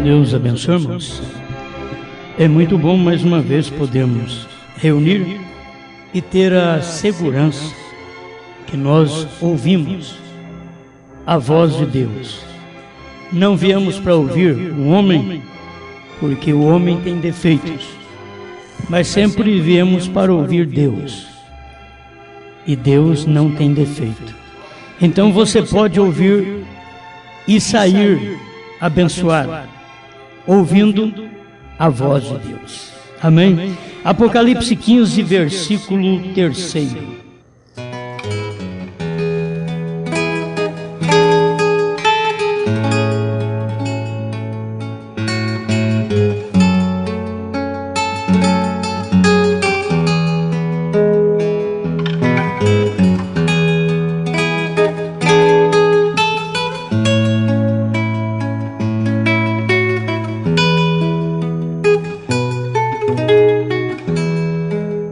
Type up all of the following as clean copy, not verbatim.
Deus abençoe, irmãos. É muito bom mais uma vez podermos reunir e ter a segurança que nós ouvimos a voz de Deus. Não viemos para ouvir o homem, porque o homem tem defeitos, mas sempre viemos para ouvir Deus. E Deus não tem defeito. Então você pode ouvir e sair abençoado, ouvindo a voz de Deus. Amém? Apocalipse 15, versículo 3.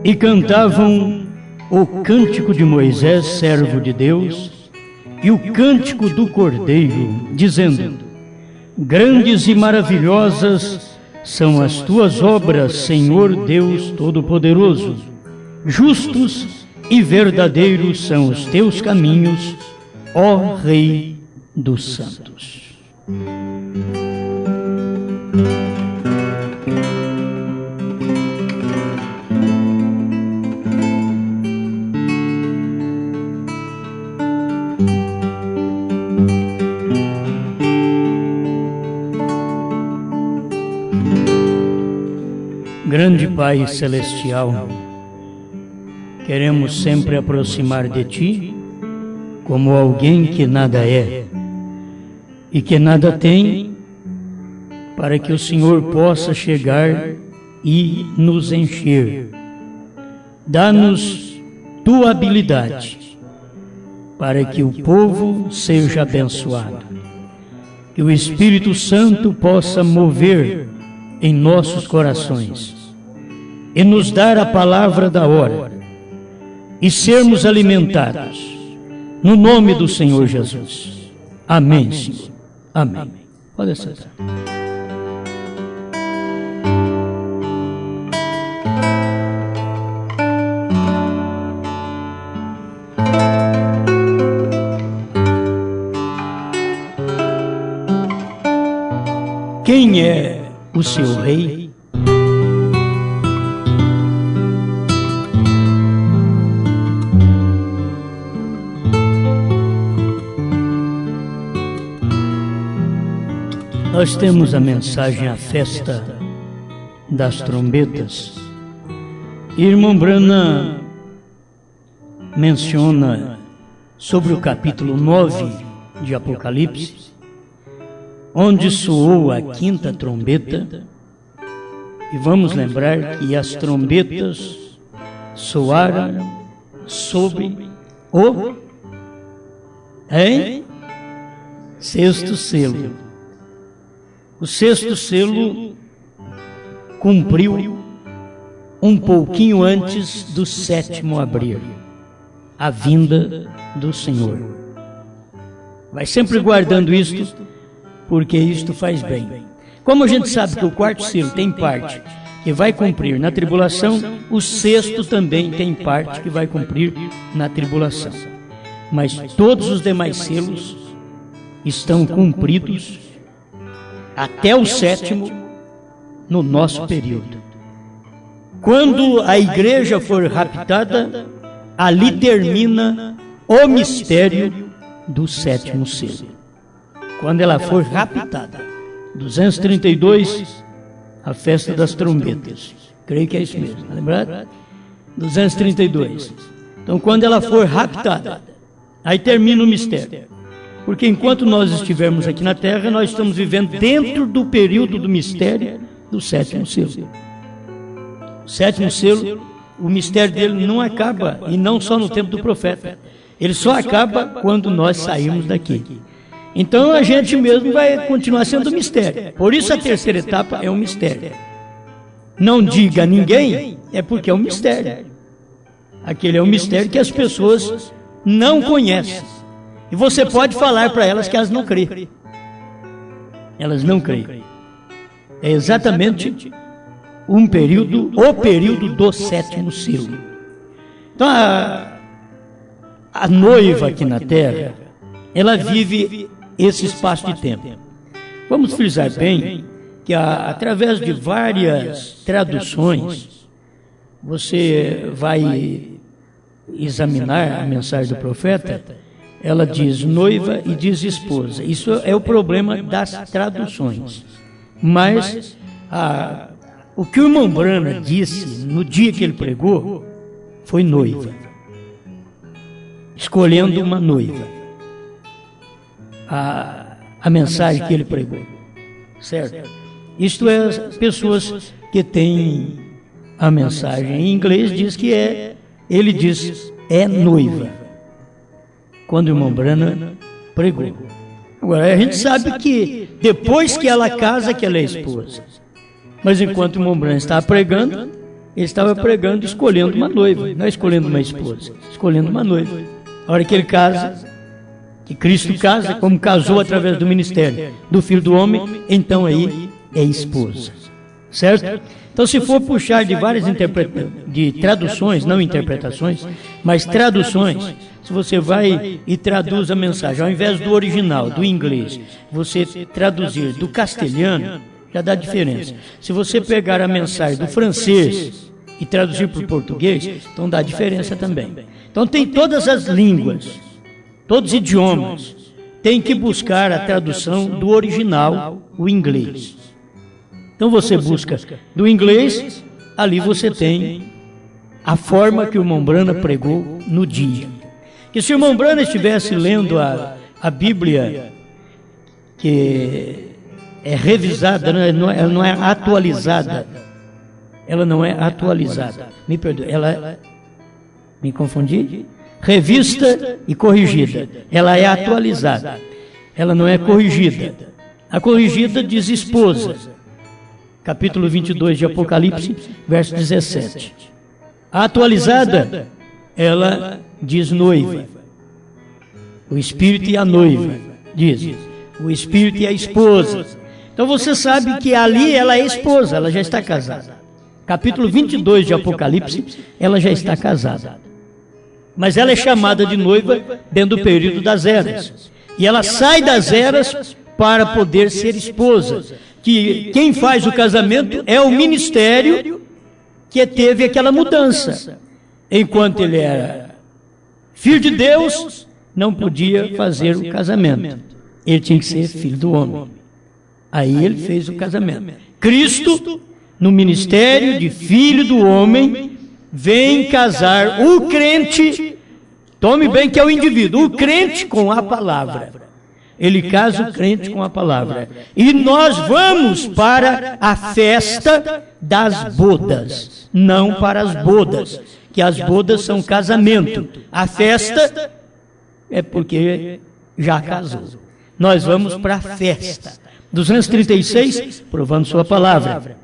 E cantavam o cântico de Moisés, servo de Deus, e o cântico do Cordeiro, dizendo: Grandes e maravilhosas são as tuas obras, Senhor Deus Todo-Poderoso. Justos e verdadeiros são os teus caminhos, ó Rei dos Santos. Grande Pai Celestial, queremos sempre aproximar de Ti como alguém que nada é e que nada tem, para que o Senhor possa chegar e nos encher. Dá-nos Tua habilidade para que o povo seja abençoado, que o Espírito Santo possa mover em nossos corações e nos dar a palavra da hora e sermos alimentados no nome do Senhor Jesus. Amém, Senhor. Amém. Pode sentar. Quem é o seu rei? Nós temos a mensagem, a festa das trombetas. Irmão Branham menciona sobre o capítulo 9 de Apocalipse, onde soou a quinta trombeta. E vamos lembrar que as trombetas soaram sobre o sexto selo. O sexto selo cumpriu um pouquinho antes do sétimo abrir, a vinda do Senhor. Vai sempre guardando isto, porque isto faz bem. Como a gente sabe que o quarto selo tem parte que vai cumprir na tribulação, o sexto também tem parte que vai cumprir na tribulação. Mas todos os demais selos estão cumpridos até o sétimo no nosso período. Quando a igreja for raptada, ali termina o mistério do sétimo selo. Quando ela for raptada, 232, a festa das trombetas. Creio que é isso mesmo, tá lembrado? 232. Então, quando ela for raptada, aí termina o mistério. Porque enquanto nós estivermos aqui na terra, nós estamos vivendo dentro do período do mistério do sétimo selo. O sétimo selo, o mistério dele não acaba, e não só no tempo do profeta. Ele só acaba quando nós sairmos daqui. Então a gente mesmo vai continuar sendo mistério. Por isso a terceira etapa é um mistério. Não diga a ninguém, é porque é um mistério. Aquele é um mistério que as pessoas não conhecem. E você pode falar para elas que elas não creem. Elas não creem. é exatamente o período do sétimo selo. Então, a noiva aqui na terra, ela vive esse espaço de tempo. Vamos frisar bem que através de várias traduções, você vai examinar a mensagem do profeta, ela diz noiva e diz esposa. Isso é o problema das traduções. Mas o que o irmão Branham disse no dia que ele pregou foi noiva, escolhendo uma noiva. A mensagem que ele pregou, certo? Isto é, as pessoas que têm a mensagem em inglês diz que ele diz é noiva, quando o irmão Branham pregou. Agora, a gente sabe que depois que ela casa, que ela é esposa. Mas enquanto o irmão Branham estava pregando, ele estava pregando escolhendo uma noiva, não é escolhendo uma esposa, escolhendo uma noiva. A hora que ele casa, que Cristo casa, como casou através do ministério do Filho do Homem, então aí é esposa, certo? Então, se for puxar de várias de traduções, não interpretações, mas traduções, se você vai e traduz a mensagem, ao invés do original, do inglês, você traduzir do castelhano, já dá diferença. Se você pegar a mensagem do francês e traduzir para o português, então dá diferença também. Então, tem todas as línguas, todos os idiomas, tem que buscar a tradução do original, o inglês. Então você busca do inglês, ali você tem a forma que o irmão Branham pregou no dia. Que se o irmão Branham estivesse lendo a Bíblia, que é revisada, ela não é atualizada, ela não é atualizada, me perdoe, me confundi? Revista e corrigida, ela é atualizada, ela não é corrigida. A corrigida diz esposa, capítulo 22 de Apocalipse, verso 17. A atualizada, ela diz noiva. O Espírito e a noiva, diz. O Espírito e a esposa. Então você sabe que ali ela é esposa, ela já está casada. Capítulo 22 de Apocalipse, ela já está casada. Mas ela é chamada de noiva dentro do período das eras. E ela sai das eras para poder ser esposa. Que quem faz o casamento é o ministério que teve aquela mudança. Enquanto ele era filho de Deus, não podia fazer o casamento. Ele tinha que ser filho do homem. Aí ele fez o casamento. Cristo, no ministério de filho do homem, vem casar o crente, tome bem que é o indivíduo, o crente com a palavra. Ele casa o crente com a palavra. E nós vamos para a festa das bodas, não para as bodas, que as bodas são casamento. A festa é porque já casou. Nós vamos para a festa. 236, provando sua palavra.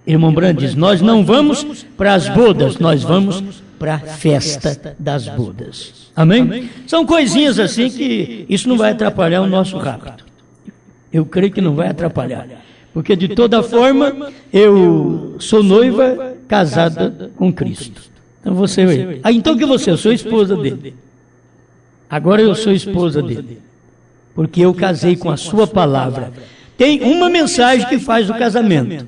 Irmão Branham diz, nós não vamos para as bodas, nós vamos para a festa das bodas. Amém? São coisinhas assim que isso não vai atrapalhar o nosso rapto. Eu creio que não vai atrapalhar. Porque de toda forma, eu sou noiva casada com Cristo. Então você... então que você? Eu sou esposa dele. Agora eu sou esposa dele. Porque eu casei com a sua palavra. Tem uma mensagem que faz o casamento.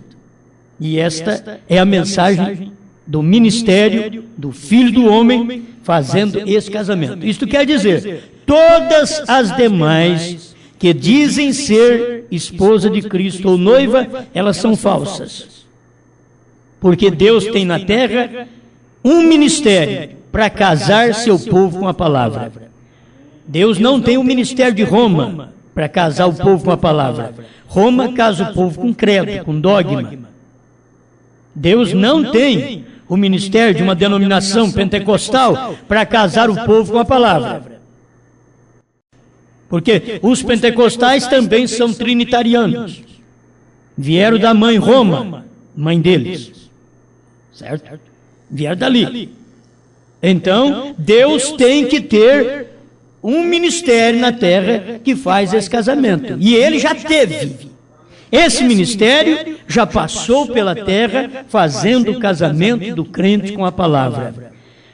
E esta é a mensagem do ministério do Filho do Homem fazendo esse casamento. Isto quer dizer, todas as demais que dizem ser esposa de Cristo ou noiva, elas são falsas. Porque Deus tem na terra um ministério para casar seu povo com a palavra. Deus não tem o ministério de Roma para casar o povo com a palavra. Roma casa o povo com credo, com dogma. Deus não tem o ministério de uma denominação pentecostal para casar o povo com a palavra. Porque os pentecostais também são trinitarianos. Vieram da mãe Roma, mãe deles. Certo? Vieram dali. Então, Deus tem que ter um ministério na terra que faz esse casamento. E ele já teve. Esse ministério já passou pela terra fazendo o casamento do crente com a palavra,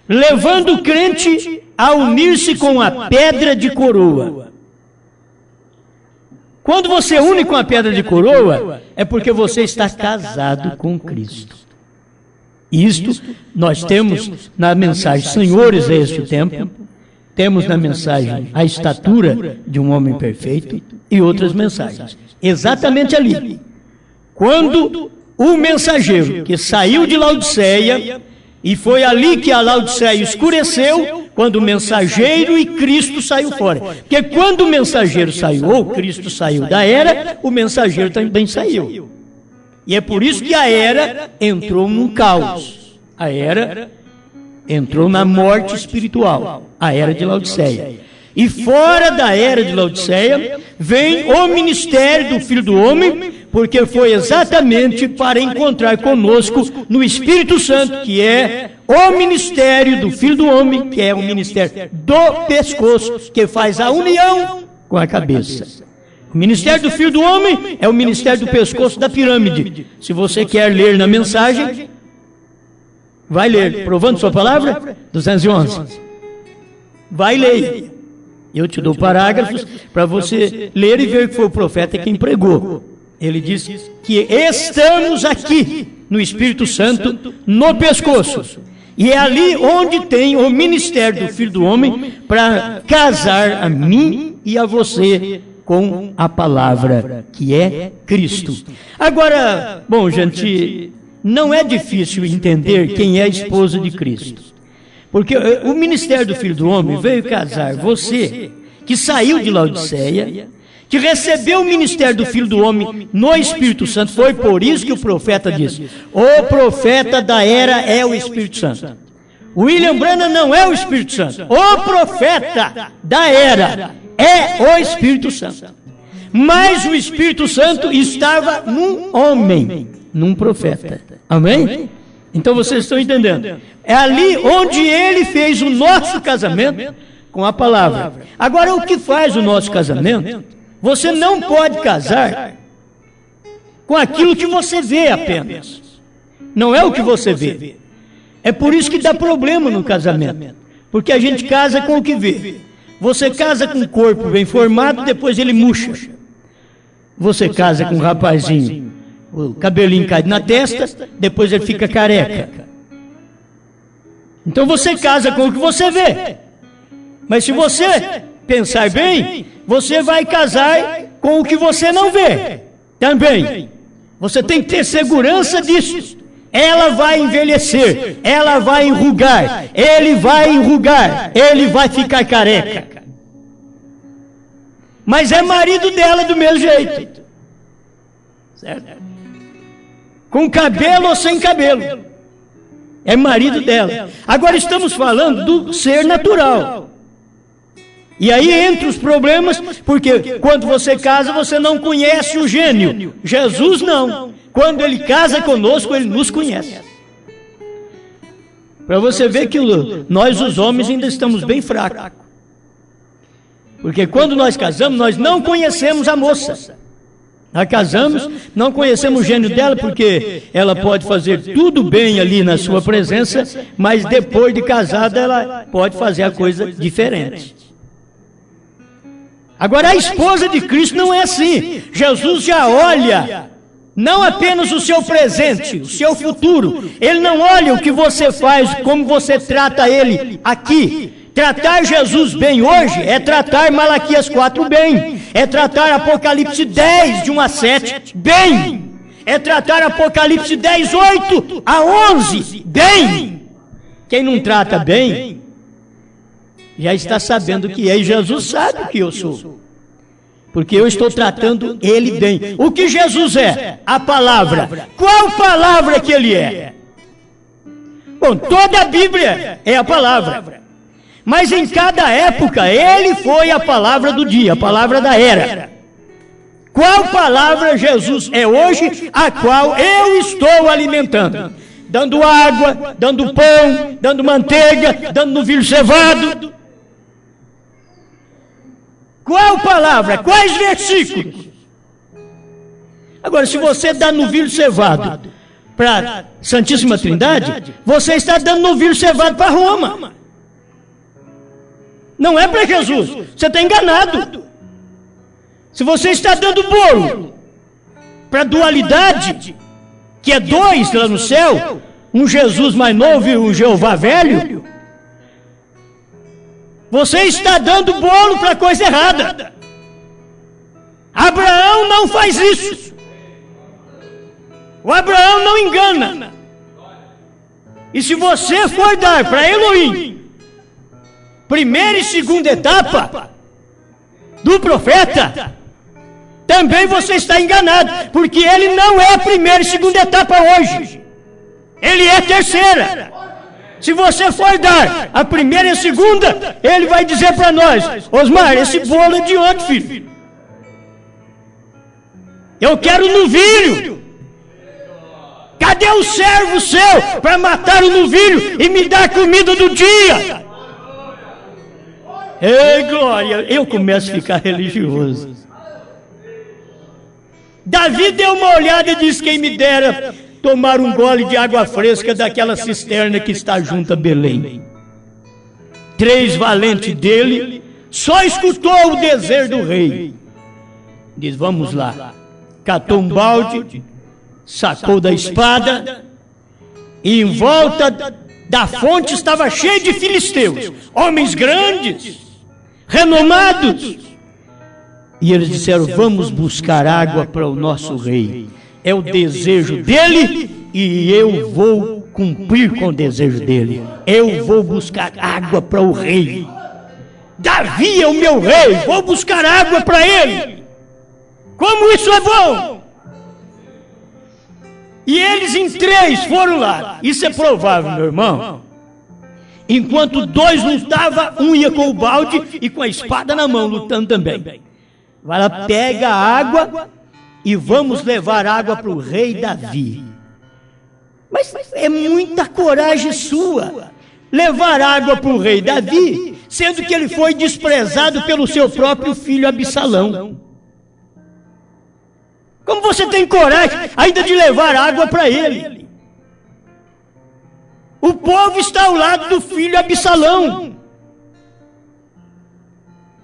levando o crente a unir-se com a pedra de coroa. Quando você une com a pedra de coroa, é porque você está casado com Cristo. Isto nós temos na mensagem Senhores, é este o tempo, temos na mensagem a estatura de um homem perfeito e outras mensagens. Exatamente ali. Quando o mensageiro que saiu de Laodiceia, e foi ali que a Laodiceia escureceu, quando o mensageiro e Cristo saiu fora. Porque quando o mensageiro saiu, ou Cristo saiu da era, o mensageiro também saiu. E é por isso que a era entrou num caos. A era entrou na morte espiritual, a era de Laodiceia. E fora da era de Laodiceia, vem o ministério do Filho do Homem, porque foi exatamente para encontrar conosco no Espírito Santo, que é o ministério do Filho do Homem, que é o ministério do pescoço, que faz a união com a cabeça. O ministério do Filho do Homem é o ministério do pescoço da pirâmide. Se você quer ler na mensagem, vai ler, provando sua palavra, 211. Vai ler. Eu te dou parágrafos para você ler e ver que foi o profeta quem pregou. Ele diz que estamos aqui no Espírito Santo, no pescoço. E é ali onde tem o ministério do Filho do Homem para casar a mim e a você com a palavra que é Cristo. Agora, bom, gente, não é difícil entender quem é a esposa de Cristo. Porque o ministério do Filho do Homem veio casar você, que saiu de Laodiceia, que recebeu o ministério do Filho do Homem no Espírito Santo. Foi por isso que o profeta disse: o profeta da era é o Espírito Santo. William Branham não é o Espírito Santo. O profeta da era é o Espírito Santo. Mas o Espírito Santo estava num homem, num profeta. Amém? Então vocês estão entendendo. É ali onde ele fez o nosso casamento com a palavra. Agora, o que faz o nosso casamento? Você não pode casar com aquilo que você vê apenas. Não é o que você vê. É por isso que dá problema no casamento. Porque a gente casa com o que vê. Você casa com um corpo bem formado, depois ele murcha. Você casa com um rapazinho, o cabelinho cai na testa, depois ele fica careca. Então você casa com o que você vê. Mas se você pensar bem, você vai casar com o que você não vê também. Você tem que ter segurança disso. Ela vai envelhecer, ela vai enrugar, ele vai enrugar, ele vai ficar careca. Mas é marido dela do mesmo jeito. Certo? Com cabelo ou sem cabelo. É marido dela. Agora estamos falando do ser natural. E aí entra os problemas, porque quando você casa, você não conhece o gênio. Jesus não. Quando ele casa conosco, ele nos conhece. Para você ver que nós, os homens, ainda estamos bem fracos. Porque quando nós casamos, nós não conhecemos a moça. Nós casamos, não conhecemos o gênio dela, porque ela pode fazer tudo bem ali na sua presença, mas depois de casada ela pode fazer a coisa diferente. Agora, a esposa de Cristo não é assim. Jesus já olha não apenas o seu presente, o seu futuro. Ele não olha o que você faz, como você trata ele aqui. Tratar Jesus bem hoje é tratar Malaquias 4 bem. É tratar Apocalipse 10, de 1 a 7, bem. É tratar Apocalipse 10, 8 a 11, bem. Quem não trata bem, já está sabendo que é, e Jesus sabe o que eu sou. Porque eu estou tratando ele bem. O que Jesus é? A palavra. Qual palavra que ele é? Bom, toda a Bíblia é a palavra. Mas em cada época, ele foi a palavra do dia, a palavra da era. Qual palavra Jesus é hoje, a qual eu estou alimentando? Dando água, dando pão, dando manteiga, dando novilho cevado. Qual palavra? Quais versículos? Agora, se você dá novilho cevado para Santíssima Trindade, você está dando novilho cevado para Roma. Não é para Jesus. Você está enganado. Se você está dando bolo para a dualidade, que é dois lá no céu, um Jesus mais novo e um Jeová velho, você está dando bolo para coisa errada. Abraão não faz isso. O Abraão não engana. E se você for dar para Elohim primeira e segunda etapa do profeta, também você está enganado, porque ele não é a primeira e segunda etapa hoje. Ele é a terceira. Se você for dar a primeira e a segunda, ele vai dizer para nós: Osmar, esse bolo é de onde, filho? Eu quero novilho. Cadê o servo seu para matar o novilho e me dar a comida do dia? Ei, glória! Eu começo a ficar religioso. Davi deu uma olhada e disse: quem me dera tomar um gole de água fresca daquela cisterna que está junto a Belém. 3 valentes dele só escutou o desejo do rei. Diz: vamos lá. Catou um balde, sacou da espada, e em volta da fonte estava cheio de filisteus, homens grandes, renomados. E eles disseram: vamos buscar água para o nosso rei. É o desejo dele e eu vou cumprir com o desejo dele. Eu vou buscar água para o rei. Davi é o meu rei, vou buscar água para ele. Como isso é bom! E eles em 3 foram lá. Isso é provável, meu irmão. Enquanto 2 lutavam, um ia com o balde e com a espada na mão, lutando também. Vai lá, pega a água e vamos levar água para o rei Davi. Mas é muita coragem sua levar água para o rei Davi, sendo que ele foi desprezado pelo seu próprio filho Absalão. Como você tem coragem ainda de levar água para ele? O povo está ao lado do filho Absalão.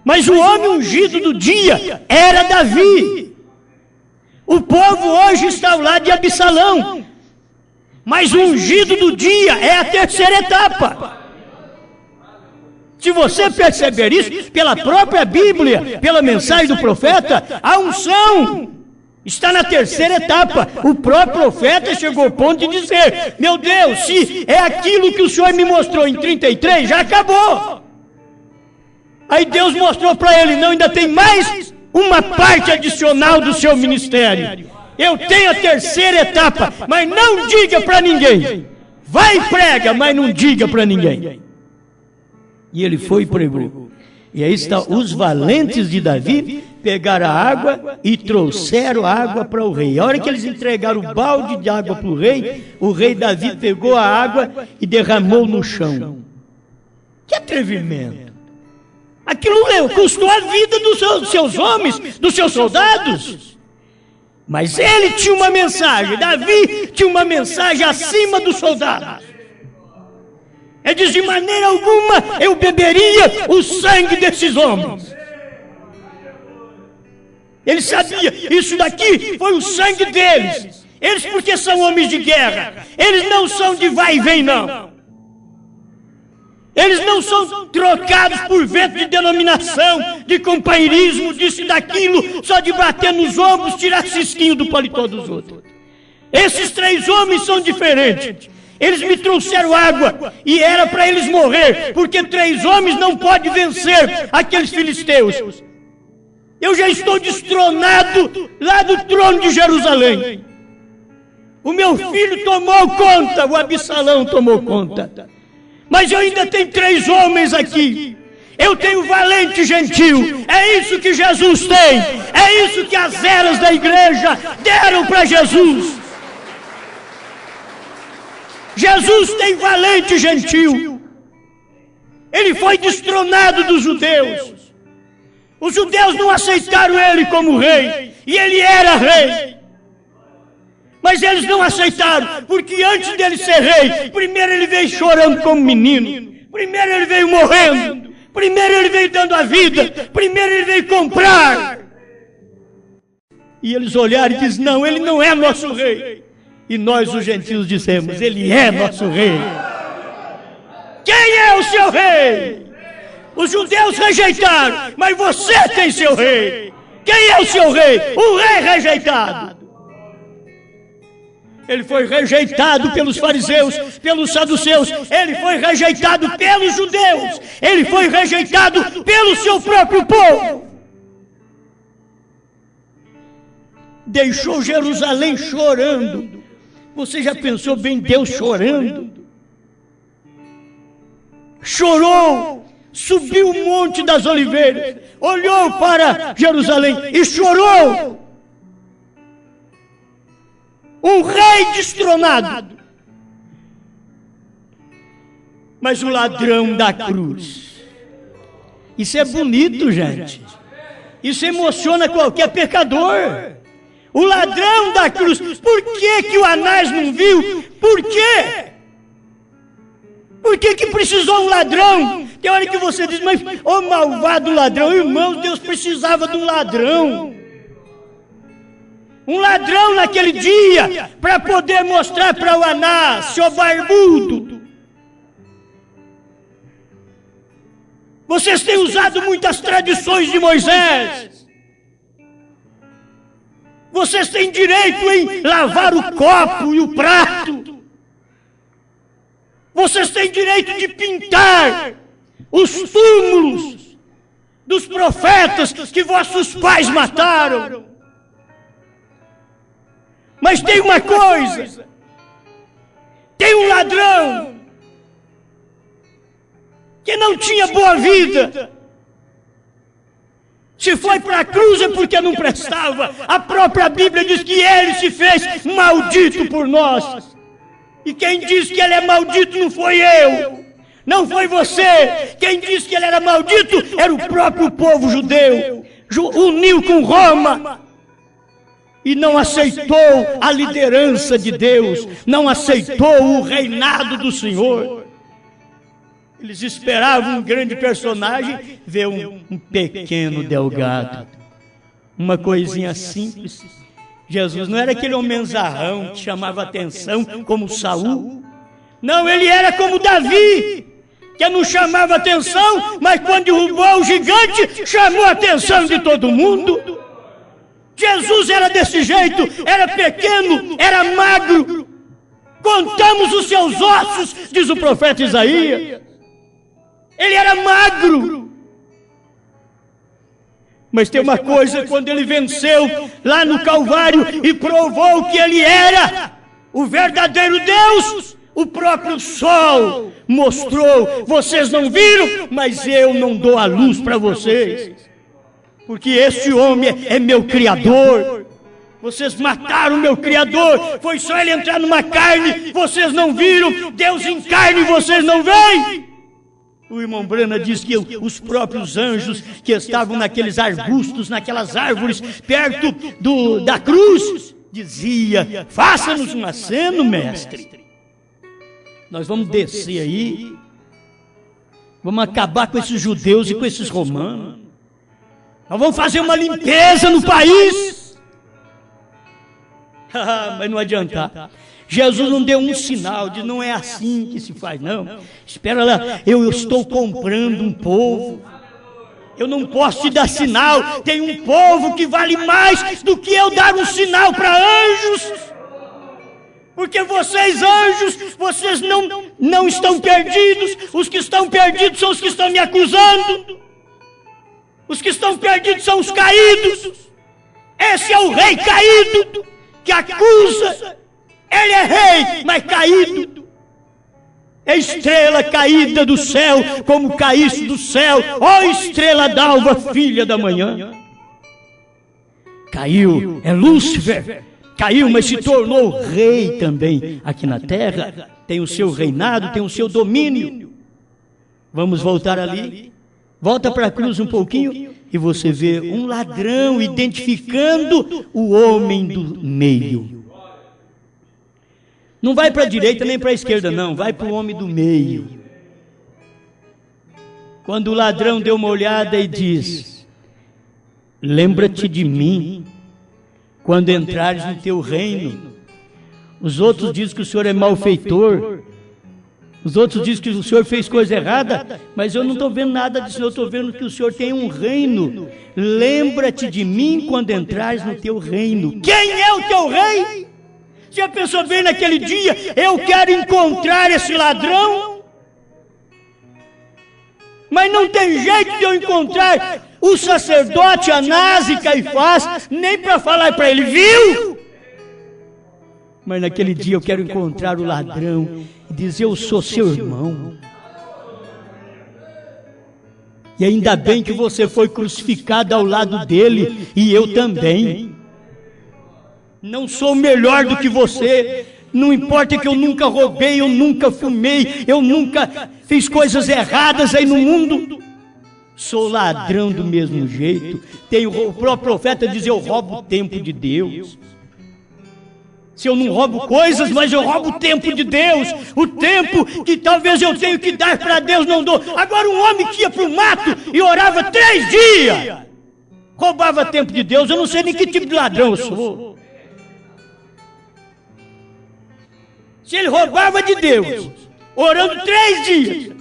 Mas o homem ungido do dia era Davi. O povo hoje está ao lado de Absalão. Mas o ungido do dia é a terceira etapa. Se você perceber isso, pela própria Bíblia, pela mensagem do profeta, a unção está na terceira etapa. O próprio profeta chegou ao ponto de dizer: meu Deus, se é aquilo que o Senhor me mostrou em 33, já acabou. Aí Deus mostrou para ele: não, ainda tem mais uma parte adicional do seu ministério. Eu tenho a terceira etapa, mas não diga para ninguém. Vai e prega, mas não diga para ninguém. E ele foi e pregou. E aí está, os valentes de Davi pegaram a água e trouxeram a água para o rei. A hora que eles entregaram o balde de água para o rei Davi pegou a água e derramou no chão. Que atrevimento! Aquilo custou a vida dos seus homens, dos seus soldados. Mas ele tinha uma mensagem, Davi tinha uma mensagem acima dos soldados. Ele diz: de maneira alguma eu beberia o sangue desses homens. Ele sabia, isso daqui foi o sangue deles. Eles porque são homens de guerra, eles não são de vai e vem não. Eles não são trocados por vento de denominação, de companheirismo, disso e daquilo, só de bater nos ombros, tirar cisquinho do paletó dos outros. Esses 3 homens são diferentes. Eles me trouxeram água e era para eles morrer, porque 3 homens não podem vencer aqueles filisteus. Eu já estou destronado lá do trono de Jerusalém. O meu filho tomou conta, o Absalão tomou conta. Mas eu ainda tenho 3 homens aqui. Eu tenho valente gentil. É isso que Jesus tem. É isso que as eras da igreja deram para Jesus. Jesus tem valente gentil. Ele foi destronado dos judeus. Os judeus não aceitaram ele como rei. E ele era rei. Mas eles não aceitaram, porque antes dele ser rei, primeiro ele veio chorando como menino, primeiro ele veio morrendo, primeiro ele veio dando a vida, primeiro ele veio comprar. E eles olharam e disseram: não, ele não é nosso rei. E nós, os gentios, dissemos: ele é nosso rei. Quem é o seu rei? Os judeus rejeitaram, mas você tem seu rei. Quem é o seu rei? O rei rejeitado. Ele foi rejeitado pelos fariseus, pelos saduceus, ele foi rejeitado pelos judeus, ele foi rejeitado pelo seu próprio povo. Deixou Jerusalém chorando. Você já pensou bem Deus chorando? Chorou, subiu o Monte das Oliveiras, olhou para Jerusalém e chorou. Um rei destronado. Mas o ladrão da cruz. Isso é bonito, gente. Isso emociona qualquer pecador. O ladrão da cruz. Por que que o Anás não viu? Por quê? Por que que precisou um ladrão? Tem hora que você diz: mas ô malvado ladrão. Irmãos, Deus precisava de um ladrão. Um ladrão naquele dia, para poder mostrar para o Anás, seu barbudo: vocês têm usado muitas tradições de Moisés. Vocês têm direito em lavar o copo e o prato. Vocês têm direito de pintar os túmulos dos profetas que vossos pais mataram. Mas tem uma coisa, tem um ladrão que não tinha boa vida. Se foi para a cruz é porque não prestava. A própria Bíblia diz que ele se fez maldito por nós. E quem diz que ele é maldito não foi eu, não foi você. Quem disse que ele era maldito era o próprio povo judeu. Uniu com Roma. E não aceitou a liderança de Deus, não aceitou o reinado do Senhor. Eles esperavam um grande personagem, ver um pequeno delgado, uma coisinha simples. Jesus não era aquele homenzarrão que chamava atenção como Saul. Não, ele era como Davi, que não chamava atenção, mas quando derrubou o gigante, chamou a atenção de todo mundo. Jesus era desse jeito, era pequeno, era magro. Contamos os seus ossos, diz o profeta Isaías. Ele era magro. Mas tem uma coisa, quando ele venceu lá no Calvário e provou que ele era o verdadeiro Deus, o próprio sol mostrou: vocês não viram, mas eu não dou a luz para vocês. Porque esse homem é meu Criador. Vocês mataram meu Criador. Foi só ele entrar numa carne, vocês não viram. Deus em carne, vocês não veem. O irmão Brana diz que os próprios anjos que estavam naqueles arbustos, naquelas árvores, perto da cruz, dizia: faça-nos um aceno, mestre. Nós vamos descer aí, vamos acabar com esses judeus e com esses romanos. Nós vamos fazer uma limpeza no país. Mas não adianta. Jesus não deu um sinal de não é assim que se faz, não. Espera lá, eu estou comprando um povo. Eu não posso te dar sinal. Tem um povo que vale mais do que eu dar um sinal para anjos. Porque vocês, anjos, vocês não estão perdidos. Os que estão perdidos são os que estão me acusando. Os que estão perdidos são os caídos. Esse é o rei caído que acusa. Ele é rei, mas caído. É estrela caída do céu, como caísse do céu, ó estrela d'alva, filha da manhã. Caiu, é Lúcifer. Caiu, mas se tornou rei também aqui na terra. Tem o seu reinado, tem o seu domínio. Vamos voltar ali. Volta para a cruz um pouquinho e você vê um ladrão identificando o homem do meio. Não vai para a direita nem para a esquerda, não. Vai para o homem do meio. Quando o ladrão deu uma olhada e diz: lembra-te de mim quando entrares no teu reino. Os outros dizem que o senhor é malfeitor. Os outros dizem que o senhor fez coisa errada. Mas eu não estou vendo nada disso. Eu estou vendo que o senhor tem um reino. Lembra-te de mim quando entrares no teu reino. Quem é o teu rei? Se a pessoa vem naquele dia, eu quero encontrar esse ladrão, mas não tem jeito de eu encontrar o sacerdote Anás e Caifás, nem para falar para ele, viu? Mas naquele dia eu quero encontrar o ladrão e dizer: eu sou seu irmão. E ainda bem que você foi crucificado ao lado dele, e eu também. Não sou melhor do que você. Não importa que eu nunca roubei, eu nunca fumei, eu nunca fiz coisas erradas aí no mundo. Sou ladrão do mesmo jeito. O próprio profeta diz: eu roubo o tempo de Deus. Se eu não roubo coisas, mas eu roubo o tempo de Deus. O tempo que talvez eu tenha que dar para Deus, não dou. Agora um homem que ia para o mato e orava 3 dias, roubava tempo de Deus. Eu não sei nem que tipo de ladrão eu sou. Se ele roubava de Deus, orando 3 dias,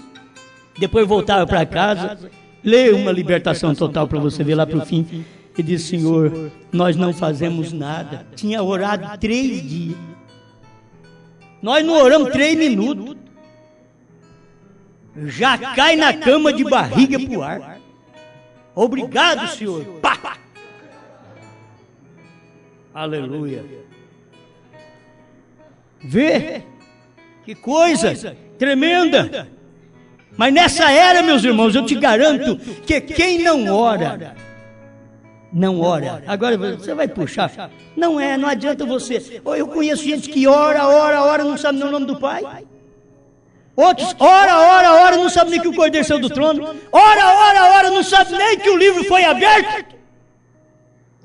depois voltava para casa, leia uma libertação total para você ver lá para o fim, e diz: Senhor, nós não fazemos nada. Tinha orado 3 dias. Nós não oramos 3 minutos. Já cai na cama de barriga para o ar. Obrigado, Senhor. Pá! Aleluia. Vê? Que coisa tremenda. Mas nessa era, meus irmãos, eu te garanto que quem não ora, não ora. Agora você vai puxar. Não adianta você. Eu conheço gente que ora, não sabe nem o nome do Pai. Outros ora, não sabe nem que o Cordeiro saiu do trono. Ora, não sabe nem que o livro foi aberto.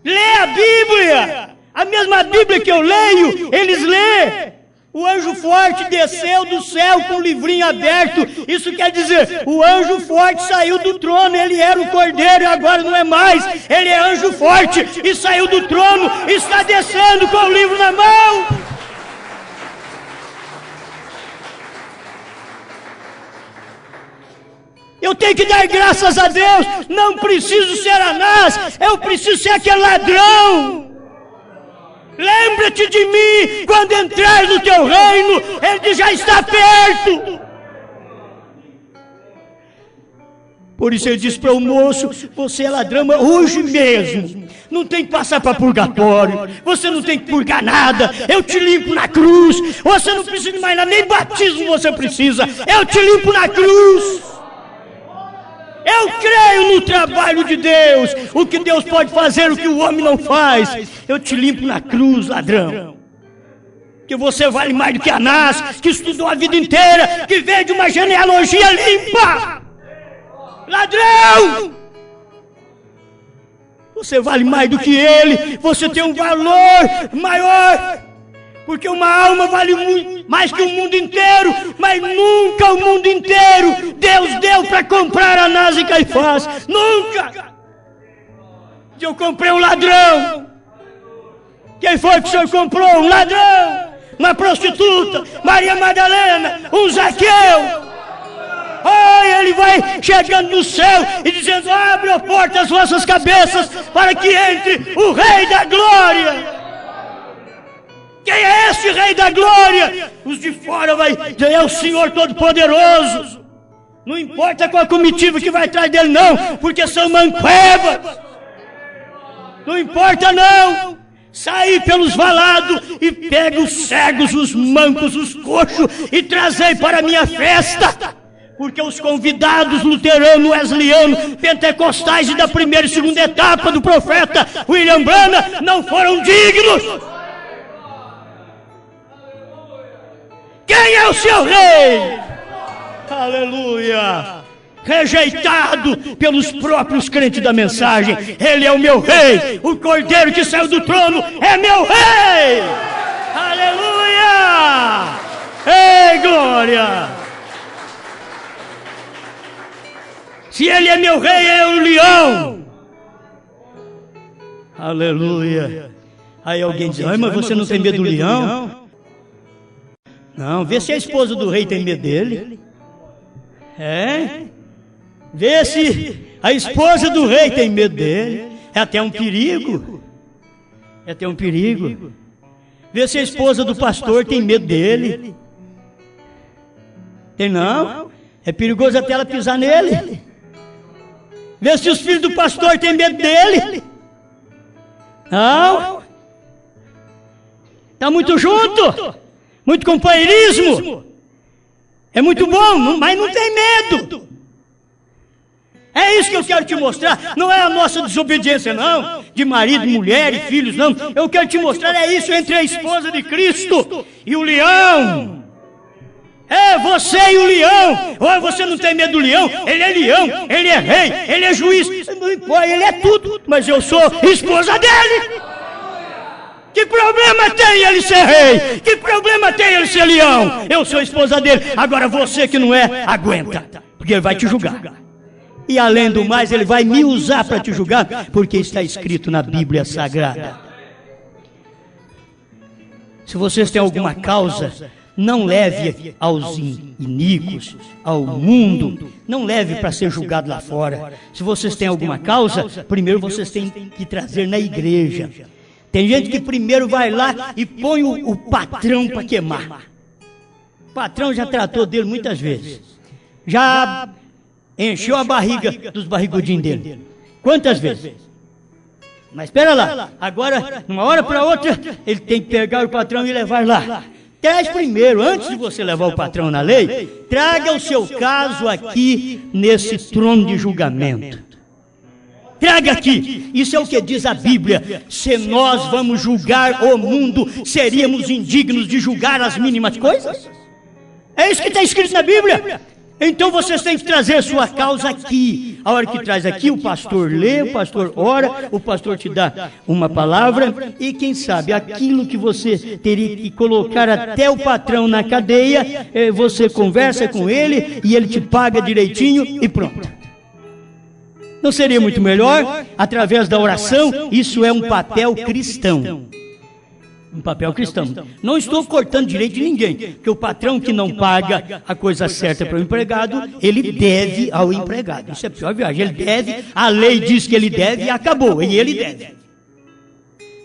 Lê a Bíblia. A mesma Bíblia que eu leio, eles lêem. O anjo forte desceu do céu com o livrinho aberto. Isso quer dizer, o anjo forte saiu do trono. Ele era o cordeiro e agora não é mais. Ele é anjo forte e saiu do trono. Está descendo com o livro na mão. Eu tenho que dar graças a Deus. Não preciso ser Anás. Eu preciso ser aquele ladrão. Lembra-te de mim quando entrar no teu reino. Ele já está perto. Por isso ele diz para o moço: você é ladrão hoje mesmo. Não tem que passar para purgatório. Você não tem que purgar nada. Eu te limpo na cruz. Você não precisa de mais nada. Nem batismo você precisa. Eu te limpo na cruz. Eu creio no trabalho de Deus. O que Deus pode fazer, o que o homem não faz. Eu te limpo na cruz, ladrão. Que você vale mais do que Anás, que estudou a vida inteira, que veio de uma genealogia limpa. Ladrão! Você vale mais do que ele. Você tem um valor maior. Porque uma alma vale muito mais que o mundo inteiro, mas nunca o mundo inteiro Deus deu para comprar Anás e Caifás. Nunca! Eu comprei um ladrão. Quem foi que o senhor comprou? Um ladrão, uma prostituta, Maria Madalena, um Zaqueu. Ele vai chegando no céu e dizendo: abre a porta às vossas cabeças para que entre o Rei da Glória. Quem é esse Rei da Glória? Os de fora vai dizer: é o Senhor Todo-Poderoso. Não importa qual comitiva que vai atrás dele, não, porque são manquebas. Não importa, não. Saí pelos valados e pega os cegos, os mancos, os coxos e trazei para a minha festa. Porque os convidados luteranos, wesleyano, pentecostais e da primeira e segunda etapa do profeta William Branham não foram dignos. Quem é o seu rei? Aleluia! Rejeitado pelos próprios crentes da mensagem. Ele é o meu rei. O cordeiro que saiu do trono é meu rei. Aleluia! Ei, glória! Se ele é meu rei, é o leão. Aleluia. Aí alguém diz, mas você não tem medo do leão? Não, vê se a esposa do rei tem medo dele. Vê se a esposa do rei tem medo dele. É até um perigo. É até um perigo. Vê se a esposa do pastor tem medo dele. Tem não? É perigoso até ela pisar nele. Vê se os filhos do pastor têm medo dele. Não? Está muito junto. Muito companheirismo. É muito bom, mas não tem medo. É isso que eu quero te mostrar. Não é a nossa desobediência, não. De marido, mulher e filhos, não. Eu quero te mostrar é isso entre a esposa de Cristo e o leão. É você e o leão. Ou você não tem medo do leão? Ele é leão, ele é rei, ele é juiz. Não importa, ele é tudo. Mas eu sou esposa dele. Que problema tem ele ser rei? Que problema tem ele ser leão? Eu sou esposa dele. Agora você que não é, aguenta. Porque ele vai te julgar. E além do mais, ele vai me usar para te julgar. Porque está escrito na Bíblia Sagrada. Se vocês têm alguma causa, não leve aos iníquos, ao mundo. Não leve para ser julgado lá fora. Se vocês têm alguma causa, primeiro vocês têm que trazer na igreja. Tem gente que primeiro vai lá e põe o patrão para queimar. O patrão já tratou dele muitas vezes. Já encheu a barriga dos barrigudinhos dele. Quantas vezes? Mas espera lá. Agora, numa hora para outra, ele tem que pegar o patrão e levar lá. Traz primeiro, antes de você levar o patrão na lei, traga o seu caso aqui nesse trono de julgamento. Traga aqui, isso é o que diz a Bíblia. Se nós vamos julgar o mundo, seríamos indignos de julgar as mínimas coisas? É isso que está escrito na Bíblia. Então vocês têm que trazer sua causa aqui. A hora que traz aqui, o pastor lê, o pastor ora, o pastor te dá uma palavra. E quem sabe, aquilo que você teria que colocar até o patrão na cadeia, você conversa com ele e ele te paga direitinho e pronto. Não seria muito melhor, através da oração? Isso é um papel cristão. Um papel cristão. Não estou cortando direito de ninguém, porque o patrão que não paga a coisa certa para o empregado, ele deve ao empregado. Isso é a pior viagem. Ele deve, a lei diz que ele deve e acabou, e ele deve.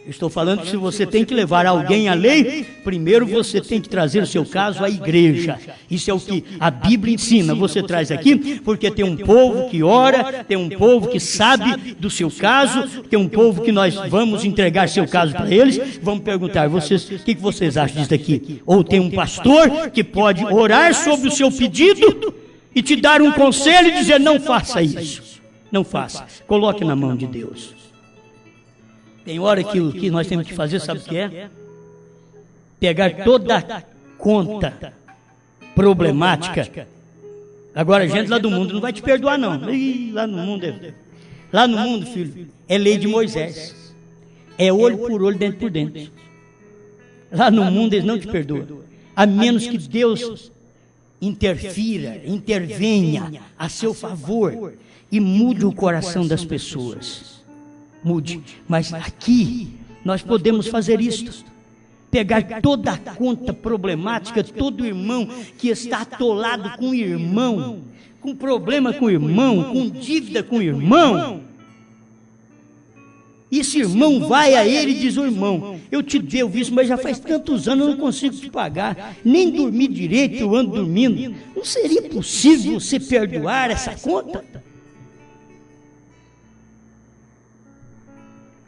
Estou falando que se você tem que levar alguém à lei, primeiro você tem que trazer o seu caso à igreja. Isso é o que a Bíblia ensina. Você traz aqui, porque tem um povo que ora, tem um povo que sabe do seu caso, tem um povo que nós vamos entregar seu caso para eles. Vamos perguntar, vocês, o que vocês acham disso daqui? Ou tem um pastor que pode orar sobre o seu pedido e te dar um conselho e dizer, não faça isso. Não faça. Coloque na mão de Deus. Tem hora que o que nós temos que fazer, sabe o que é? Pegar toda a conta problemática. Agora, gente lá do mundo não vai te perdoar, não. Ih, lá no mundo, filho, é lei de Moisés. É olho por olho, dente por dente. Lá no mundo eles não te perdoam. A menos que Deus intervenha a seu favor e mude o coração das pessoas. Mude, mas aqui nós podemos fazer isto. Pegar toda a conta problemática, todo irmão que está atolado com o irmão, com problema com o irmão, com dívida com o irmão. Esse irmão vai a ele e diz, ô irmão, eu te devo isso, mas já faz tantos anos eu não consigo te pagar, nem dormir direito eu ando dormindo. Não seria possível você perdoar essa conta?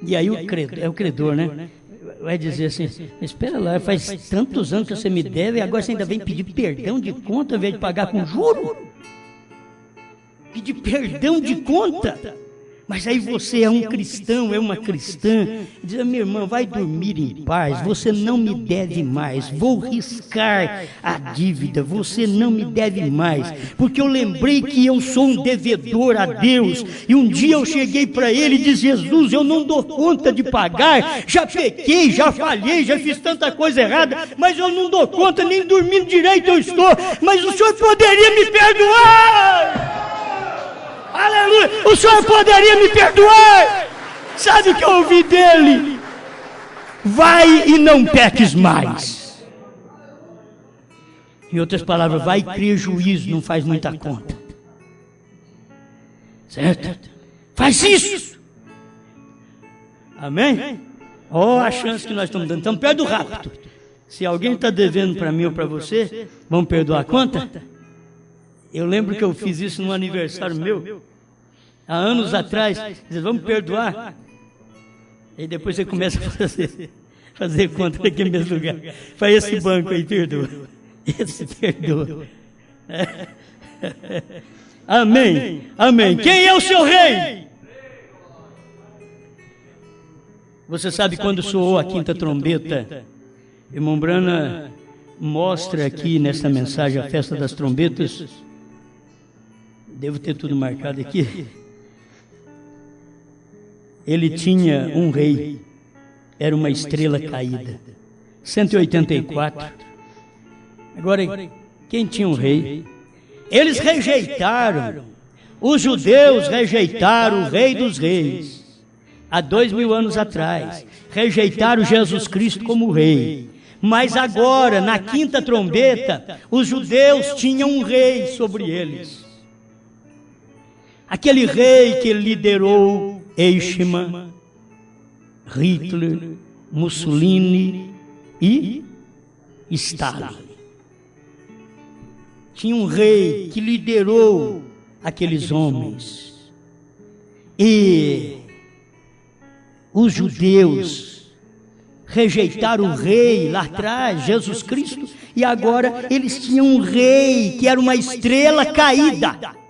E aí o credor, né? Vai dizer assim, espera lá, faz tantos anos que você me deve e agora você ainda vem pedir perdão de conta ao invés de pagar com juro? Pedir perdão de conta? Mas aí você é um cristão, é uma cristã, diz: minha irmã, vai dormir em paz, você não me deve mais, vou riscar a dívida, você não me deve mais, porque eu lembrei que eu sou um devedor a Deus, e um dia eu cheguei para Ele e disse: Jesus, eu não dou conta de pagar, já pequei, já falhei, já fiz tanta coisa errada, mas eu não dou conta, nem dormindo direito eu estou, mas o Senhor poderia me perdoar! Aleluia! O Senhor poderia me perdoar! Sabe o que eu ouvi dele? Vai e não peques mais. Em outras palavras, vai e cria juízo, não faz muita conta. Certo? Faz isso! Amém? Olha a chance que nós estamos dando. Estamos perto do rapto. Se alguém está devendo para mim ou para você, vamos perdoar a conta? Eu lembro que eu fiz isso no aniversário meu, há anos atrás. Diz: vamos perdoar. E depois você começa a fazer conta naquele mesmo lugar. Faz esse banco aí, perdoa. Esse perdoa. Amém. Amém. Quem é o seu rei? Você sabe quando soou a quinta trombeta? Irmão Brana mostra aqui nessa mensagem a festa das trombetas. Devo ter tudo marcado aqui. Ele tinha um rei, era uma estrela caída. 184. Agora, quem tinha um rei? Eles rejeitaram, os judeus rejeitaram o Rei dos Reis. Há 2000 anos atrás, rejeitaram Jesus Cristo como rei. Mas agora, na quinta trombeta, os judeus tinham um rei sobre eles. Aquele rei que liderou Eichmann, Hitler, Mussolini e Stalin. Tinha um rei que liderou aqueles homens. E os judeus rejeitaram o rei lá atrás, Jesus Cristo, e agora eles tinham um rei que era uma estrela caída.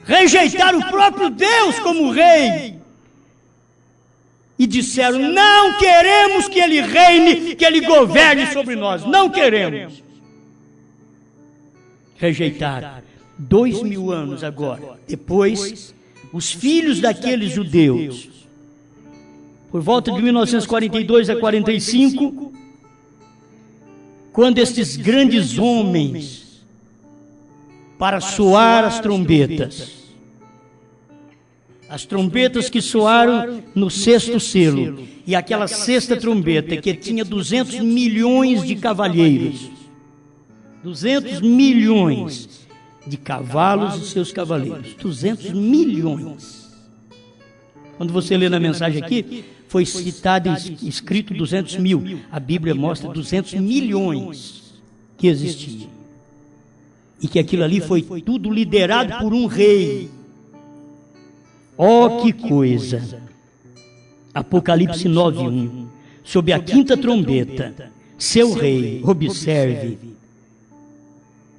Rejeitaram o próprio Deus como rei e disseram: não queremos que ele reine, que ele governe sobre nós, não queremos. Rejeitaram. 2000 anos agora depois, os filhos daqueles judeus, por volta de 1942 a 45, quando estes grandes homens, para soar as trombetas que soaram no sexto selo, e aquela sexta trombeta que tinha 200 milhões de cavalheiros, 200 milhões de cavalos e seus cavaleiros, 200 milhões. Quando você lê na mensagem aqui, foi citado e escrito 200 mil. A Bíblia mostra 200 milhões que existiam. E que aquilo ali foi tudo liderado por um rei. Oh, que coisa! Apocalipse 9:1. Sob a quinta trombeta, seu rei, observe,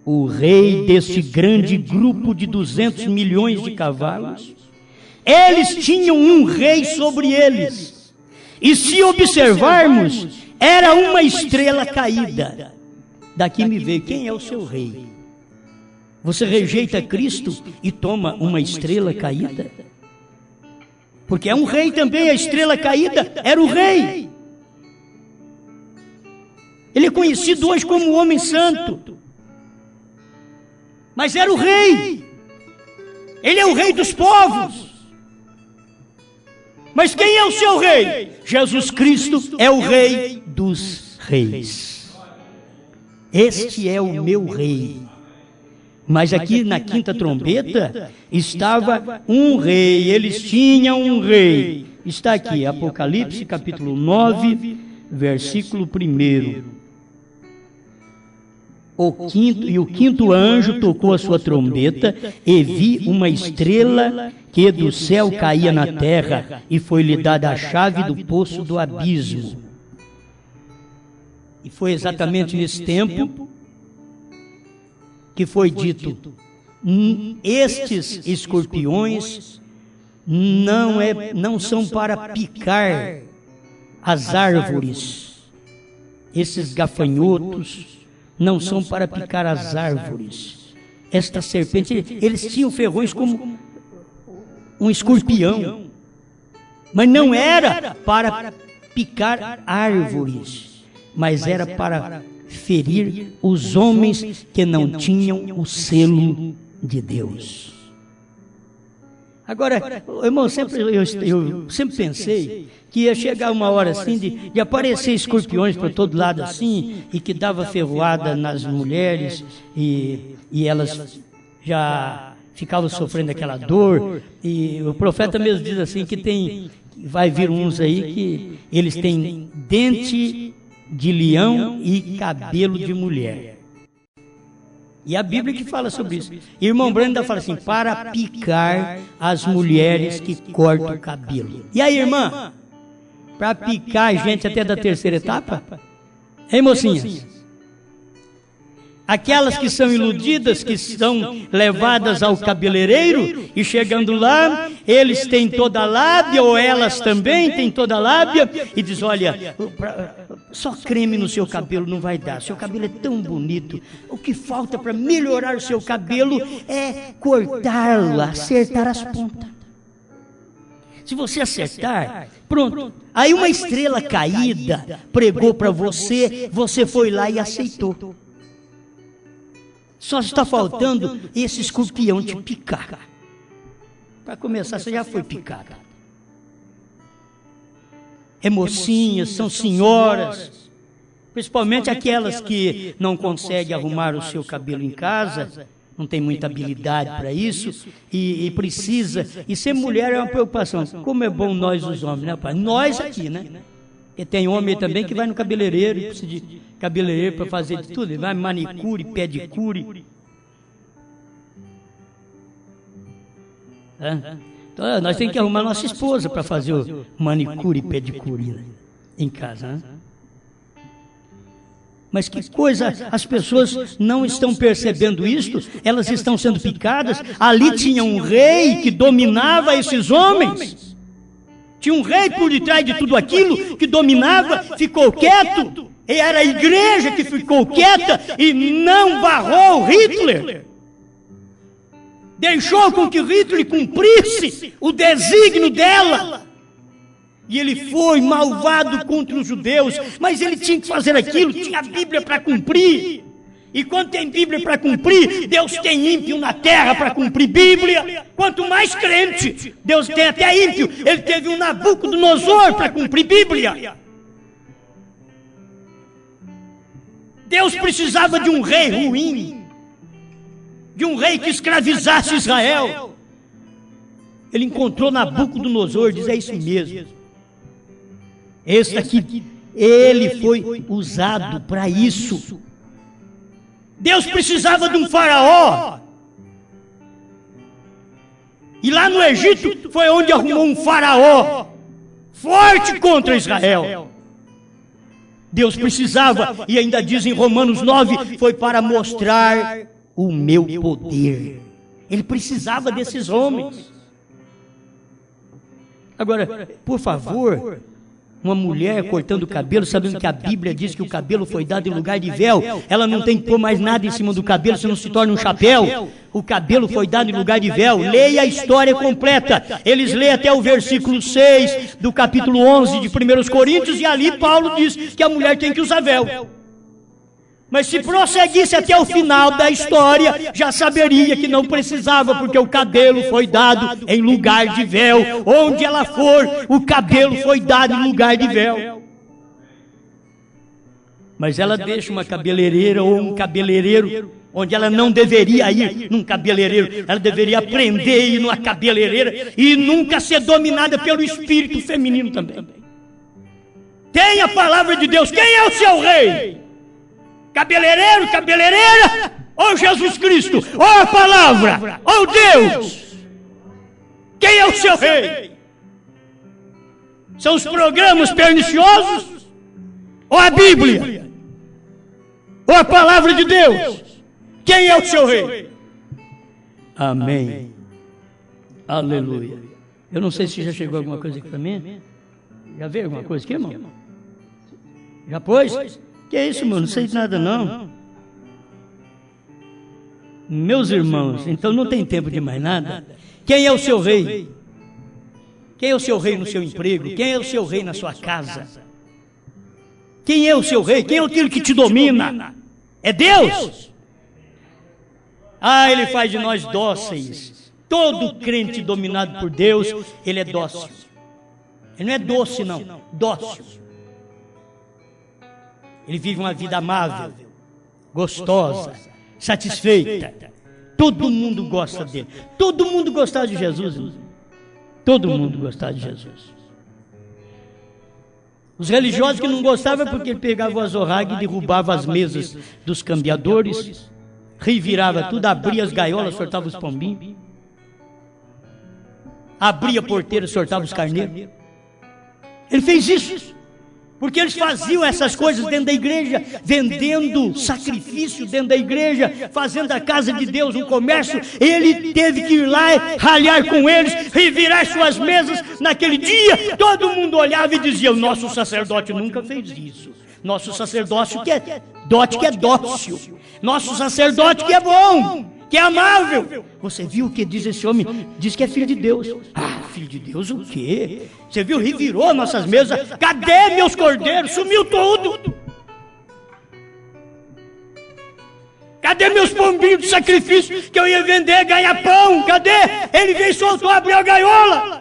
o rei deste grande grupo de 200 milhões de cavalos, eles tinham um rei sobre eles. E se observarmos, era uma estrela caída. Daqui me veio: quem é o seu rei? Você rejeita Cristo e toma uma estrela caída? Porque é um rei também, a estrela caída era o rei. Ele é conhecido hoje como o homem santo, mas era o rei. Ele é o rei dos povos. Mas quem é o seu rei? Jesus Cristo é o rei dos reis. Este é o meu rei. Mas aqui na quinta trombeta estava um rei, eles tinham um rei. Está aqui, Apocalipse capítulo 9, versículo 1. O quinto anjo tocou a sua trombeta e vi uma estrela que do céu caía na terra, e foi-lhe dada a chave do poço do abismo. E foi exatamente nesse tempo que foi dito: Estes escorpiões não são para picar as árvores. Esses gafanhotos não são para picar as árvores. Esta serpente, eles tinham ferrões como um escorpião, mas não era para picar árvores, mas era para ferir os homens que não tinham o selo de Deus. Agora, irmão, eu sempre pensei que ia chegar uma hora assim de aparecer escorpiões para todo lado assim, e que dava ferroada nas mulheres, e elas já ficavam sofrendo aquela dor. E o profeta mesmo diz assim que vai vir uns aí que eles têm dente de leão e cabelo de mulher. E a Bíblia que fala sobre isso. Irmão Brando fala assim, para picar as mulheres que cortam o cabelo. E aí, irmã? Para picar a gente até da terceira etapa? Hein, mocinhas? Aquelas que são iludidas, que são levadas ao cabeleireiro, e chegando lá, eles têm toda a lábia, ou elas também têm toda a lábia, e diz, olha, só creme no seu cabelo não vai dar, seu cabelo é tão bonito, o que falta para melhorar o seu cabelo é cortá-lo, acertar as pontas. Se você acertar, pronto, aí uma estrela caída pregou para você, você foi lá e aceitou. Só está faltando esse escorpião te picar. Para começar, você já foi picada. É mocinhas, são senhoras, principalmente aquelas que não conseguem arrumar o seu cabelo em casa, não tem muita habilidade para isso, e precisa. E ser mulher é uma preocupação. Como é bom nós os homens, né, pai? Nós aqui, né? E tem homem também que vai no cabeleireiro, e precisa de cabeleireiro para fazer de tudo. Ele vai manicure, pedicure. Então, nós temos que arrumar nossa esposa para fazer o manicure e pedicure em casa. Mas que coisa, as pessoas não estão percebendo isto, elas estão sendo picadas. Ali tinha um rei que dominava esses homens. Tinha um rei por detrás de tudo aquilo que dominava, ficou quieto. E era a igreja que ficou quieta e não barrou Hitler. Deixou com que Hitler cumprisse o desígnio dela. E ele foi malvado contra os judeus, mas ele tinha que fazer aquilo, tinha a Bíblia para cumprir. E quando tem Bíblia para cumprir, Deus tem ímpio na terra para cumprir Bíblia. Quanto mais crente, Deus tem até ímpio. Ele teve um Nabucodonosor para cumprir Bíblia. Deus precisava de um rei ruim, de um rei que escravizasse Israel. Ele encontrou Nabucodonosor, diz, é isso mesmo. Esse aqui, ele foi usado para isso. Deus precisava de um faraó. E lá no Egito foi onde arrumou um faraó forte contra Israel. Deus precisava, e ainda diz em Romanos 9, foi para mostrar o meu poder. Ele precisava desses homens. Agora, por favor, uma mulher cortando o cabelo, sabendo que a Bíblia diz que o cabelo foi dado em lugar de véu, ela não tem que pôr mais nada em cima do cabelo, senão se torna um chapéu. O cabelo foi dado em lugar de véu. Leia a história completa. Eles leem até o versículo 6 do capítulo 11 de 1 Coríntios, e ali Paulo diz que a mulher tem que usar véu. Mas se prosseguisse até o final da história, já saberia que não precisava, porque o cabelo foi dado em lugar de véu. Onde ela for, o cabelo foi dado em lugar de véu. Mas ela deixa uma cabeleireira ou um cabeleireiro onde ela não deveria ir, num cabeleireiro. Ela deveria aprender a ir numa cabeleireira e nunca ser dominada pelo espírito feminino também. Tem a palavra de Deus. Quem é o seu rei? Cabeleireiro, cabeleireira, ou Jesus Cristo, ou a palavra, ou Deus? Quem é o seu rei? São os programas perniciosos? Ou a Bíblia? Ou a palavra de Deus? Quem é o seu rei? Amém. Aleluia. Eu não sei se já chegou alguma coisa aqui para mim. Já veio alguma coisa aqui, irmão? Já pôs? Que é isso, irmão? Não sei de nada, não. Meus irmãos, então não tem tempo de mais nada. Quem é o seu rei? Quem é o seu rei no seu emprego? Quem é o seu rei na sua casa? Quem é o seu rei? Quem é aquele que te domina? É Deus? Ah, Ele faz de nós dóceis. Todo crente dominado por Deus, ele é dócil. Ele não é doce, não. Dócil. Ele vive uma vida amável, gostosa, satisfeita. Todo mundo gosta dele. Todo mundo gostava de Jesus. Todo mundo gostava de Jesus. Os religiosos que não gostavam é porque ele pegava o azorrague e derrubava as mesas dos cambiadores, revirava tudo, abria as gaiolas, soltava os pombinhos, abria a porteira, soltava os carneiros. Ele fez isso, porque eles faziam essas coisas dentro da igreja, vendendo sacrifício dentro da igreja, fazendo da casa de Deus um comércio. Ele teve que ir lá, ralhar com eles, revirar suas mesas. Naquele dia, todo mundo olhava e dizia: o nosso sacerdote nunca fez isso. Nosso sacerdote que é dócil. Nosso sacerdote que é bom, que é amável. Você viu o que diz esse homem? Diz que é filho de Deus. Ah, filho de Deus o quê? Você viu? Revirou nossas mesas. Cadê meus cordeiros? Sumiu tudo. Cadê meus pombinhos de sacrifício que eu ia vender, ganhar pão? Cadê? Ele veio, soltou, abriu a gaiola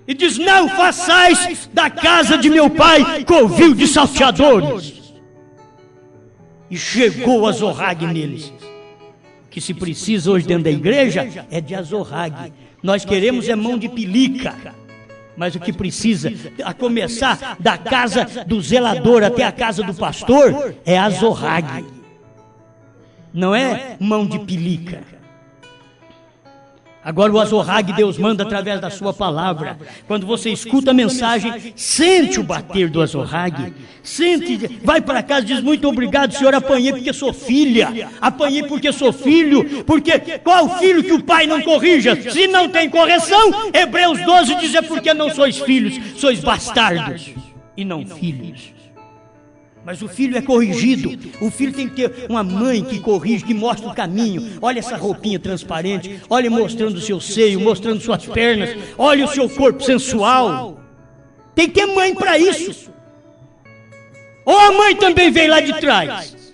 e diz: não façais da casa de meu pai covil de salteadores. E chegou o azorrague neles. Que se precisa hoje dentro da igreja é de azorrague. Nós queremos é mão de pelica. Mas o que precisa, a começar da casa do zelador até a casa do pastor, é azorrague. Não é mão de pelica. Agora o azorrague Deus manda através da sua palavra. Quando você escuta a mensagem, sente o bater do azorrague. Sente, vai para casa e diz: muito obrigado, Senhor, apanhei porque sou filha. Apanhei porque sou filho. Porque qual filho que o pai não corrija? Se não tem correção, Hebreus 12 diz: é porque não sois filhos, sois bastardos e não filhos. Mas o filho é corrigido. O filho tem que ter uma mãe que corrige, que mostra o caminho. Olha essa roupinha transparente. Olha mostrando o seu seio, mostrando suas pernas. Olha o seu corpo sensual. Tem que ter mãe para isso. Ou a mãe também vem lá de trás.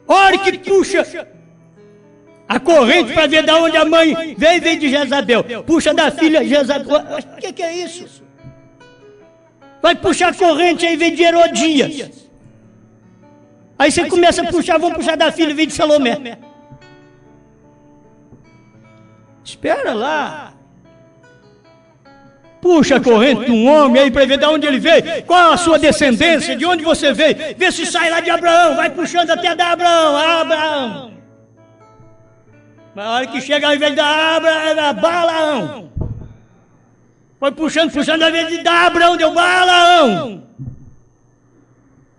Olha que puxa a corrente para ver de onde a mãe vem de Jezabel. Puxa da filha Jezabel. O que é isso? Vai puxar a corrente aí, vem de Herodias. Aí você começa a puxar, vamos puxar da filha, vem de Salomé. Espera lá. Puxa a corrente de um homem aí para ver de onde ele veio, qual a sua descendência, de onde você veio. Vê se sai lá de Abraão, vai puxando até da Abraão. Mas a hora que chega ao invés da Abraão, é Balaão. Foi puxando, ao invés de dar Abraão, deu Balaão.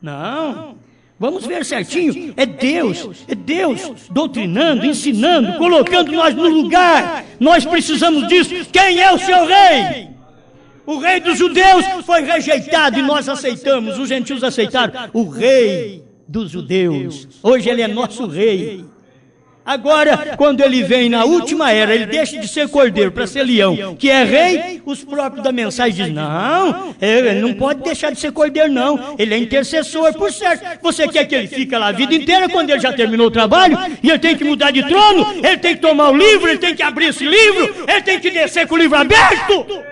Não, vamos ver certinho. É Deus doutrinando, ensinando, colocando nós no lugar. Nós precisamos disso. Quem é o seu rei? O rei dos judeus foi rejeitado e nós aceitamos. Os gentios aceitaram o rei dos judeus. Hoje ele é nosso rei. Agora, quando ele vem na última era, ele deixa de ser cordeiro para ser leão, que é rei. Os próprios da mensagem dizem: não, ele não pode deixar de ser cordeiro, não. Ele é intercessor, por certo. Você quer que ele fique lá a vida inteira, quando ele já terminou o trabalho, e ele tem que mudar de trono, ele tem que tomar o livro, ele tem que abrir esse livro, ele tem que descer com o livro aberto.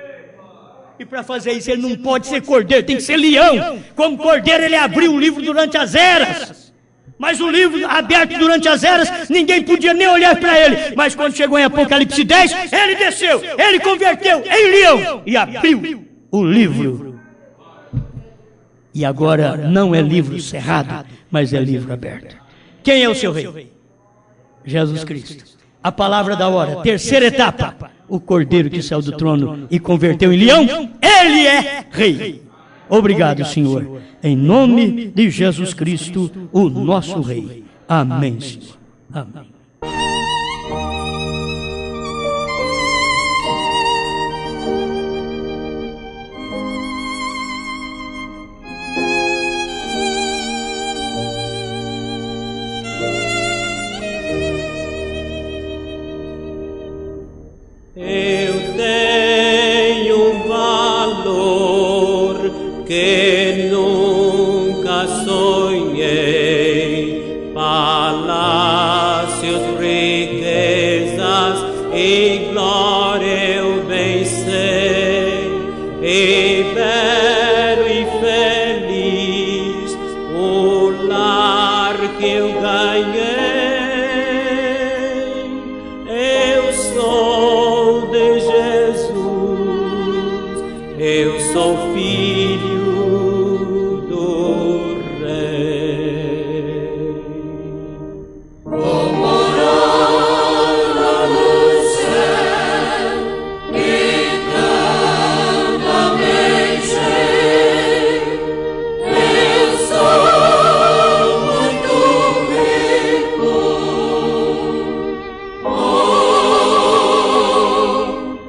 E para fazer isso ele não pode ser cordeiro, tem que ser leão. Como cordeiro ele abriu o livro durante as eras. Mas o livro aberto durante as eras, ninguém podia nem olhar para ele. Mas quando chegou em Apocalipse 10, ele desceu, ele converteu em leão e abriu o livro. E agora não é livro cerrado, mas é livro aberto. Quem é o seu rei? Jesus Cristo. A palavra da hora, terceira etapa. O cordeiro que saiu do trono e converteu em leão, ele é rei. Obrigado, Senhor, em nome de Jesus Cristo, o nosso Rei. Amém, Senhor. Amém. palácios, riquezas e glória eu bem sei, e belo e feliz o lar que eu ganhei. Eu sou de Jesus, eu sou filho do Rei. Vou morar lá no céu e também sei, eu sou muito rico.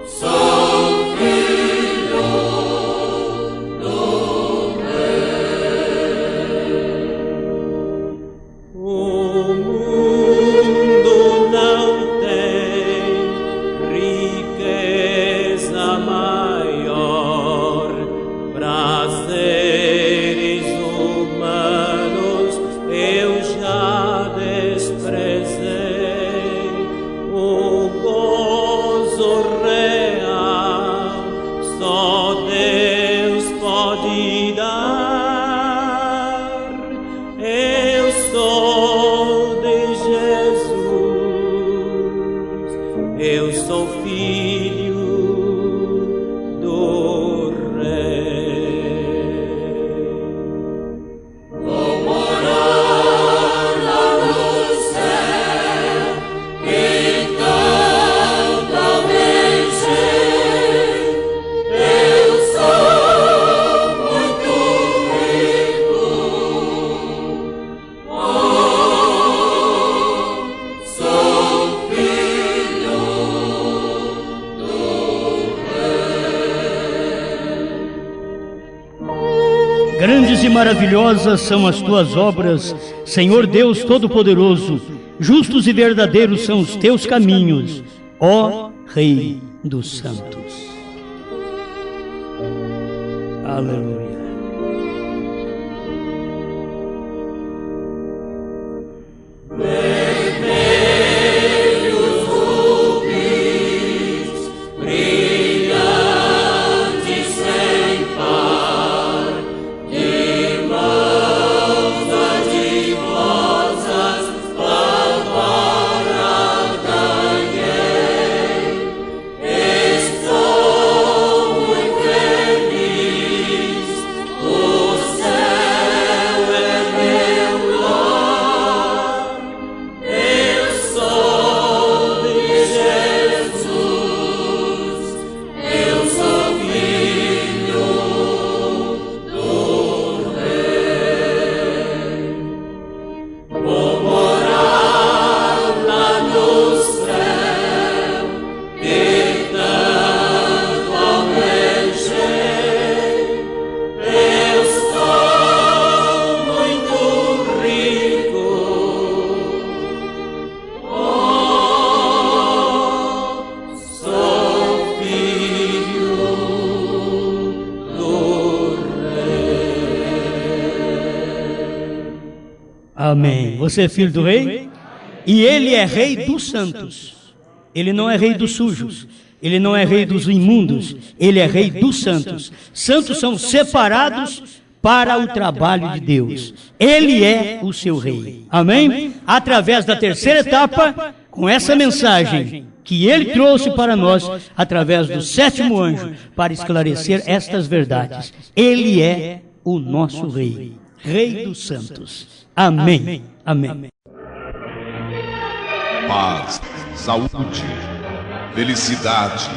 Sou filho do O mundo não tem riqueza maior, prazeres humanos eu já desprezei. O gozo real só Deus pode dar. Eu sou de Jesus, eu sou filho do Rei. Vou morar lá no céu e também sei, eu sou muito rico. Sou filho do Grandes e maravilhosas são as tuas obras, Senhor Deus Todo-Poderoso. Justos e verdadeiros são os teus caminhos, ó Rei dos Santos. Aleluia. brilhantes sem par, de mãos adivosas, agora ganhei. Estou muito feliz, o céu é meu lar. Eu sou de Jesus, eu sou filho do Rei. Vou morar lá no céu, que tanto almejei. Eu sou muito rico. Sou filho do Rei. Amém. Você é filho do Rei? E Ele é Rei dos santos. Ele não é Rei dos sujos. Ele não é Rei dos imundos. Ele é Rei dos santos. Santos são separados para o trabalho de Deus. Ele é o seu Rei. Amém? Através da terceira etapa, com essa mensagem que Ele trouxe para nós, através do sétimo anjo, para esclarecer estas verdades. Ele é o nosso Rei. Rei dos santos. Amém. Amém. Paz, saúde, felicidade,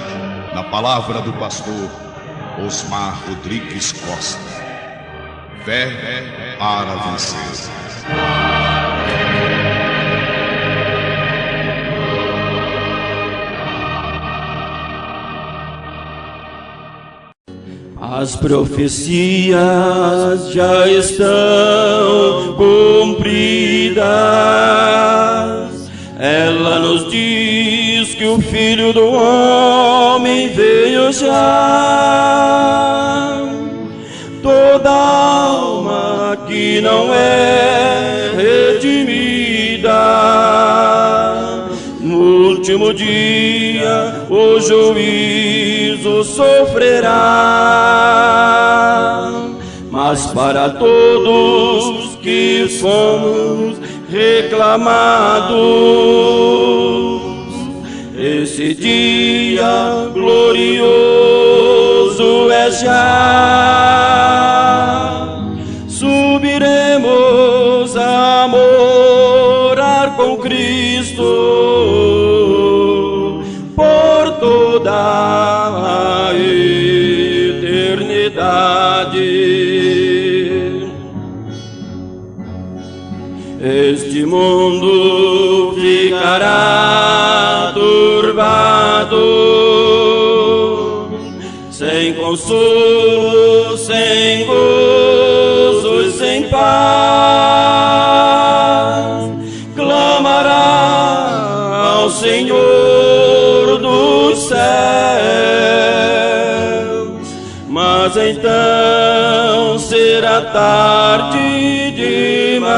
na palavra do pastor Osmar Rodrigues Costa. Fé para vencer. As profecias já estão cumpridas. Ela nos diz que o Filho do Homem veio já. Toda alma que não é redimida último dia o juízo sofrerá. Mas para todos que fomos reclamados, esse dia glorioso é já. Subiremos a morar com Cristo por toda a eternidade. Este mundo ficará turbado, sem consolo, sem gozo e sem paz. Clamará ao Senhor dos céus, mas então será tarde demais.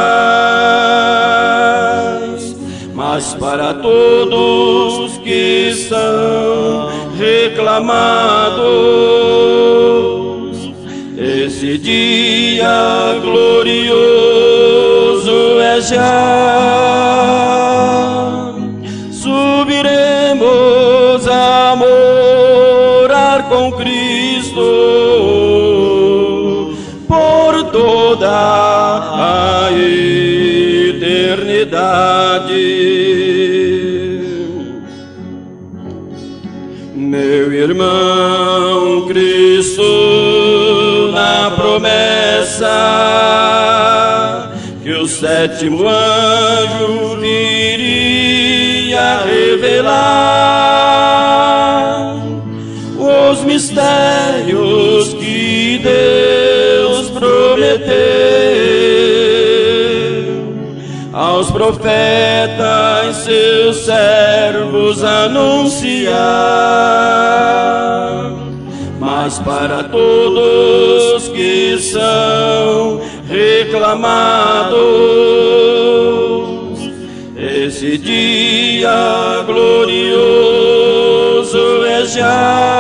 Mas para todos que são reclamados, esse dia glorioso é já. Subiremos a morar com Cristo por toda a eternidade. Meu irmão, Cristo na promessa que o sétimo anjo viria revelar os mistérios que Deus prometeu aos profetas, seus servos anunciar. Mas para todos que são reclamados, esse dia glorioso é já.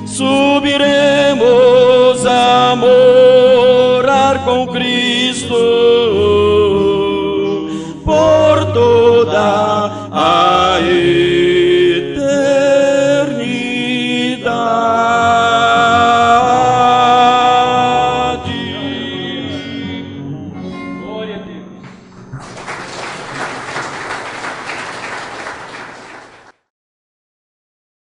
Subiremos a morar com Cristo